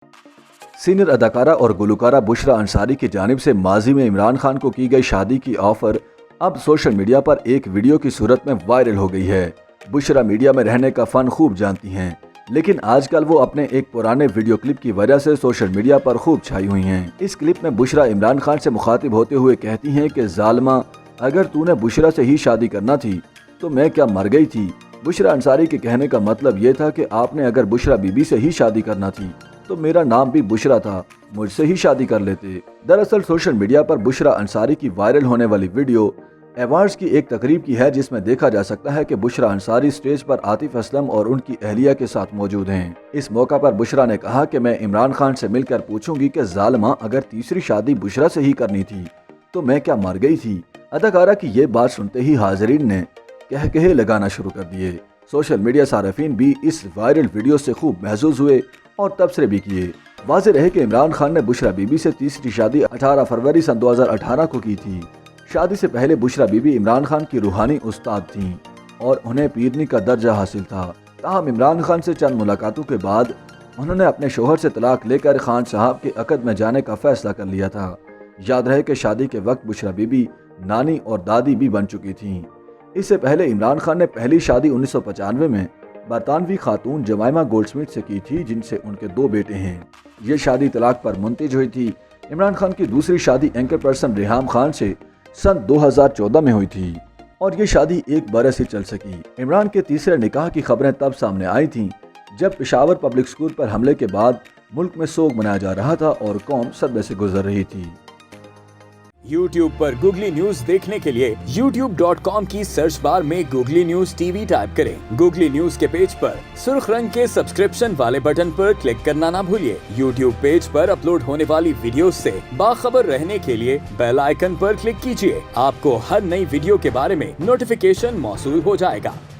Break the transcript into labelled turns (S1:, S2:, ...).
S1: Senior अदाकारा और गुलकारा बुशरा अंसारी की जानिब से माजी में इमरान खान को की गई शादी की ऑफर अब सोशल मीडिया पर एक वीडियो की सूरत में वायरल हो गई है। बुशरा मीडिया में रहने का फन खूब जानती हैं, लेकिन आजकल वो अपने एक पुराने वीडियो क्लिप की वजह से सोशल मीडिया पर खूब छाई हुई हैं। इस क्लिप में बुशरा इमरान खान से मुखातिब होते हुए कहती हैं कि जालिमा, अगर तूने बुशरा से ही शादी करना थी तो मैं क्या मर गई थी। बुशरा अंसारी के कहने का मतलब ये था कि आपने अगर बुशरा बीबी से ही शादी करना थी तो मेरा नाम भी बुशरा था, मुझसे ही शादी कर लेते। दरअसल सोशल मीडिया पर बुशरा अंसारी की वायरल होने वाली वीडियो अवार्ड्स की एक तकरीब की है, जिसमें देखा जा सकता है कि बुशरा अंसारी स्टेज पर आतिफ असलम और उनकी अहलिया के साथ मौजूद हैं। इस मौका पर बुशरा ने कहा कि मैं इमरान खान से मिलकर पूछूंगी कि जालिमा, अगर तीसरी शादी बुशरा से ही करनी थी तो मैं क्या मर गई थी। अदाकारा की ये बात सुनते ही हाजरीन ने कहकहे लगाना शुरू कर दिए। सोशल मीडिया सार्फिन भी इस वायरल वीडियो से खूब महसूस हुए और तबसरे भी किए। वाज़ेह रहे कि इमरान खान ने बुशरा बीबी से तीसरी शादी 18 फरवरी सन 2018 को की थी। शादी से पहले बुशरा बीबी इमरान खान की रूहानी उस्ताद थीं और उन्हें पीरनी का दर्जा हासिल था। ताहम इमरान खान से चंद मुलाकातों के बाद उन्होंने अपने शोहर से तलाक लेकर खान साहब के अक़द में जाने का फैसला कर लिया था। याद रहे कि शादी के वक्त बुशरा बीबी नानी और दादी भी बन चुकी थीं। इससे पहले इमरान खान ने पहली शादी 1995 में बरतानवी खातून जमाइमा गोल्डस्मिथ से की थी, जिनसे उनके 2 बेटे हैं। ये शादी तलाक पर मुंतज हुई थी। इमरान खान की दूसरी शादी एंकर पर्सन रेहाम खान से सन 2014 में हुई थी और ये शादी 1 बरस ही चल सकी। इमरान के तीसरे निकाह की खबरें तब सामने आई थीं जब पेशावर पब्लिक स्कूल पर हमले के बाद मुल्क में सोग मनाया जा रहा था और कौम सदमे से गुजर रही थी।
S2: YouTube पर गूगली न्यूज देखने के लिए youtube.com की सर्च बार में गूगली न्यूज टीवी टाइप करें। गूगली न्यूज के पेज पर सुर्ख रंग के सब्सक्रिप्शन वाले बटन पर क्लिक करना ना भूलिए। YouTube पेज पर अपलोड होने वाली वीडियोस से बाखबर रहने के लिए बेल आइकन पर क्लिक कीजिए। आपको हर नई वीडियो के बारे में नोटिफिकेशन मौसूल हो जाएगा।